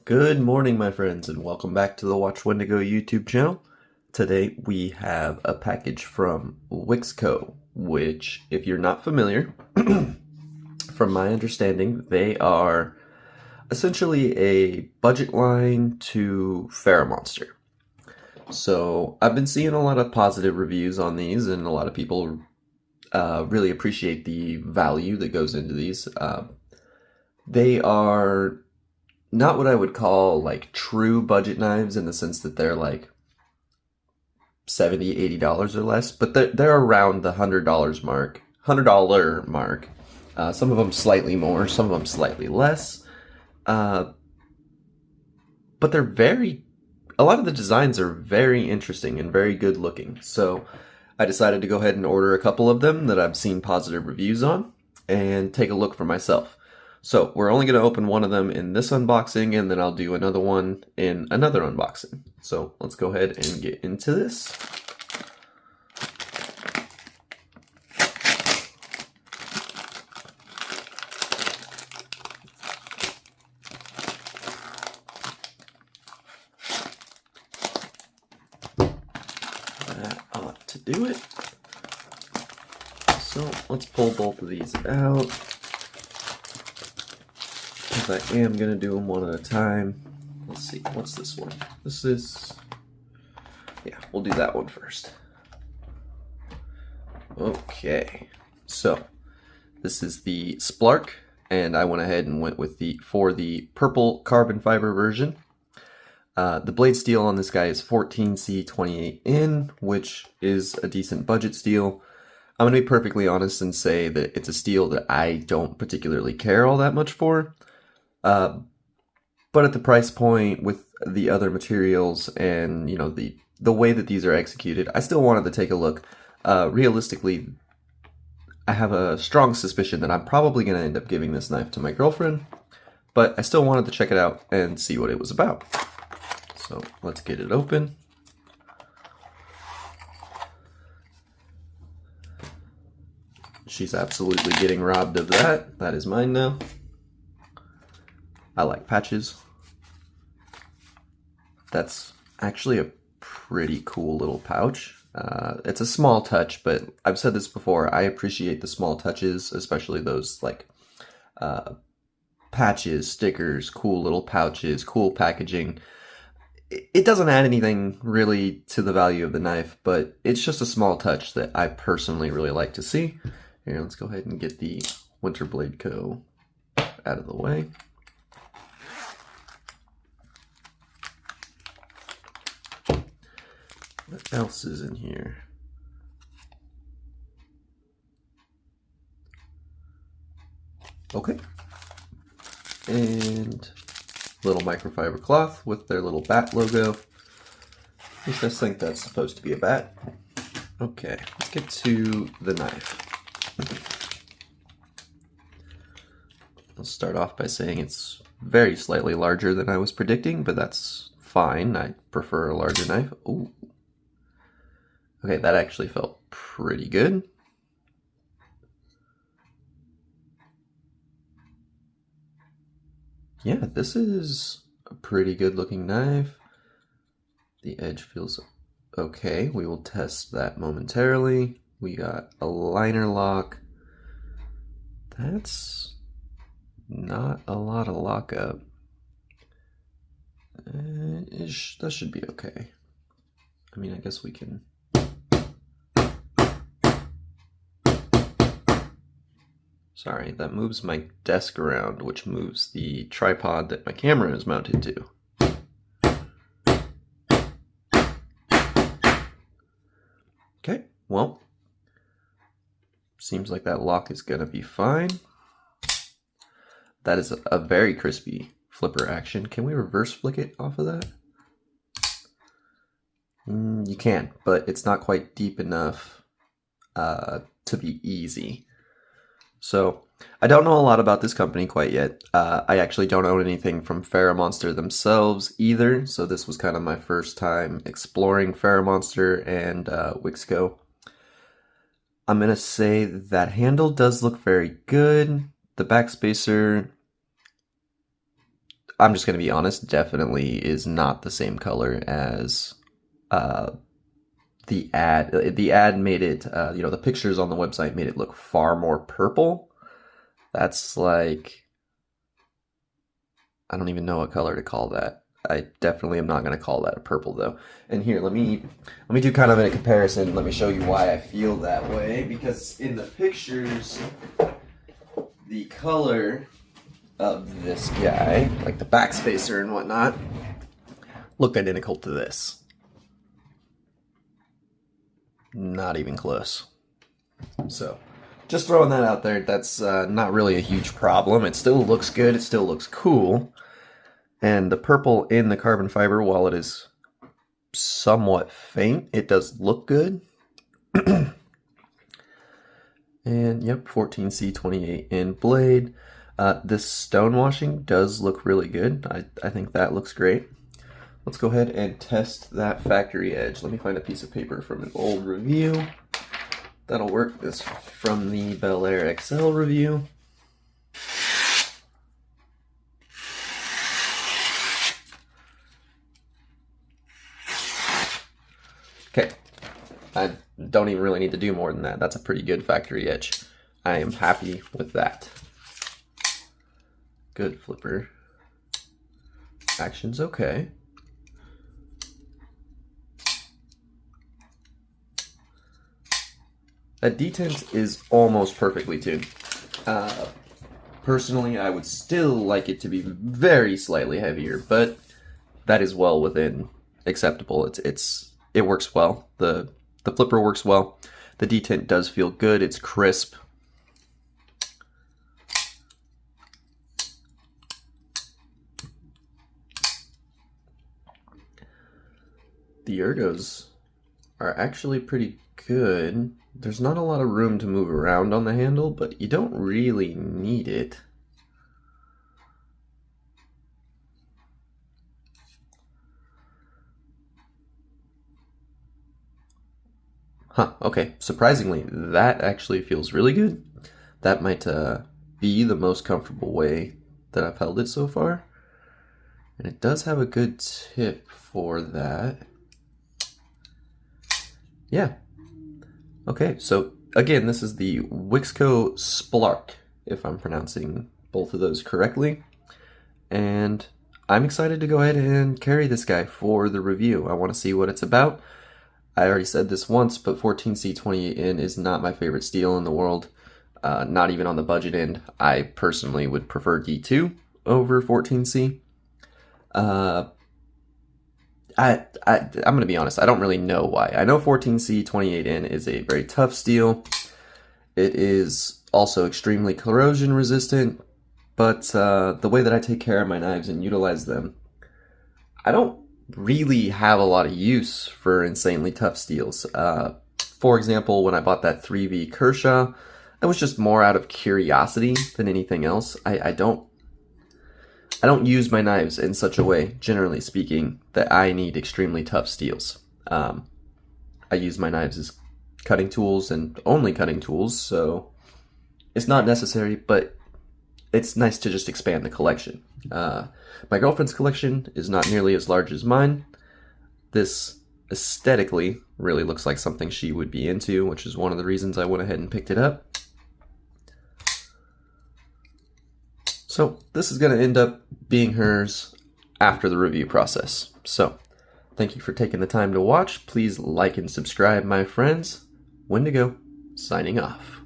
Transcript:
Good morning, my friends, and welcome back to the Watch Wendigo YouTube channel. Today we have a package from Wixco, which, if you're not familiar, from my understanding, they are essentially a budget line to Ferramonster. So I've been seeing a lot of positive reviews on these, and a lot of people really appreciate the value that goes into these. They are not what I would call like true budget knives in the sense that they're like $70, $80 or less, but they're around the $100 mark, $100 mark. Some of them slightly more, some of them slightly less. But a lot of the designs are very interesting and very good looking. So I decided to go ahead and order a couple of them that I've seen positive reviews on and take a look for myself. So we're only going to open one of them in this unboxing, and then I'll do another one in another unboxing. So let's go ahead and get into this. That ought to do it. So let's pull both of these out. I am going to do them one at a time. Let's see, what's this one? Yeah, we'll do that one first. Okay, so this is the Splark, and I went ahead and went with the purple carbon fiber version. The blade steel on this guy is 14C28N, which is a decent budget steel. I'm going to be perfectly honest and say that it's a steel that I don't particularly care all that much for. But at the price point with the other materials and, you know, the way that these are executed, I still wanted to take a look. Realistically, I have a strong suspicion that I'm probably going to end up giving this knife to my girlfriend, but I still wanted to check it out and see what it was about. So let's get it open. She's absolutely getting robbed of that. That is mine now. I like patches. That's actually a pretty cool little pouch. It's a small touch, but I've said this before, I appreciate the small touches, especially those like patches, stickers, cool little pouches, cool packaging. It doesn't add anything really to the value of the knife, but it's just a small touch that I personally really like to see. Here, let's go ahead and get the Winter Blade Co. out of the way. What else is in here? Okay. And little microfiber cloth with their little bat logo. At least I think that's supposed to be a bat. Okay, let's get to the knife. I'll start off by saying it's very slightly larger than I was predicting, but that's fine. I prefer a larger knife. Ooh. Okay, that actually felt pretty good. Yeah, this is a pretty good looking knife. The edge feels okay. We will test that momentarily. We got a liner lock. That's not a lot of lockup. That should be okay. I mean, I guess we can... Sorry, that moves my desk around, which moves the tripod that my camera is mounted to. Okay, well, seems like that lock is gonna be fine. That is a very crispy flipper action. Can we reverse flick it off of that? You can, but it's not quite deep enough to be easy. So, I don't know a lot about this company quite yet. I actually don't own anything from Ferramonster themselves either, so this was kind of my first time exploring Ferramonster and Wixco. I'm going to say that handle does look very good. The backspacer, I'm just going to be honest, definitely is not the same color as the ad. The ad made it, the pictures on the website made it look far more purple. That's like, I don't even know what color to call that. I definitely am not going to call that a purple though. And here, let me do kind of a comparison. Let me show you why I feel that way. Because in the pictures, the color of this guy, like the backspacer and whatnot, look identical to this. Not even close. So, just throwing that out there. That's not really a huge problem. It still looks good. It still looks cool. And the purple in the carbon fiber, while it is somewhat faint, it does look good. And yep, 14C28 in blade. This stone washing does look really good. I think that looks great. Let's go ahead and test that factory edge. Let me find a piece of paper from an old review. That'll work. This from the Bel Air XL review. Okay, I don't even really need to do more than that. That's a pretty good factory edge. I am happy with that. Good flipper. Action's okay. That detent is almost perfectly tuned. Personally, I would still like it to be very slightly heavier, but that is well within acceptable. It works well. The flipper works well. The detent does feel good. It's crisp. The ergos are actually pretty good. There's not a lot of room to move around on the handle, but you don't really need it. Huh, okay. Surprisingly, that actually feels really good. That might be the most comfortable way that I've held it so far. And it does have a good tip for that. Yeah. Okay, so again, this is the Wixco Splark, if I'm pronouncing both of those correctly. And I'm excited to go ahead and carry this guy for the review. I want to see what it's about. I already said this once, but 14C28N is not my favorite steel in the world. Not even on the budget end. I personally would prefer D2 over 14C. I'm going to be honest, I don't really know why. I know 14C28N is a very tough steel. It is also extremely corrosion resistant, but the way that I take care of my knives and utilize them, I don't really have a lot of use for insanely tough steels. For example, when I bought that 3V Kershaw, it was just more out of curiosity than anything else. I don't use my knives in such a way, generally speaking, that I need extremely tough steels. I use my knives as cutting tools and only cutting tools, so it's not necessary, but it's nice to just expand the collection. My girlfriend's collection is not nearly as large as mine. This aesthetically really looks like something she would be into, which is one of the reasons I went ahead and picked it up. So this is going to end up being hers after the review process. So thank you for taking the time to watch. Please like and subscribe, my friends. Wendigo, signing off.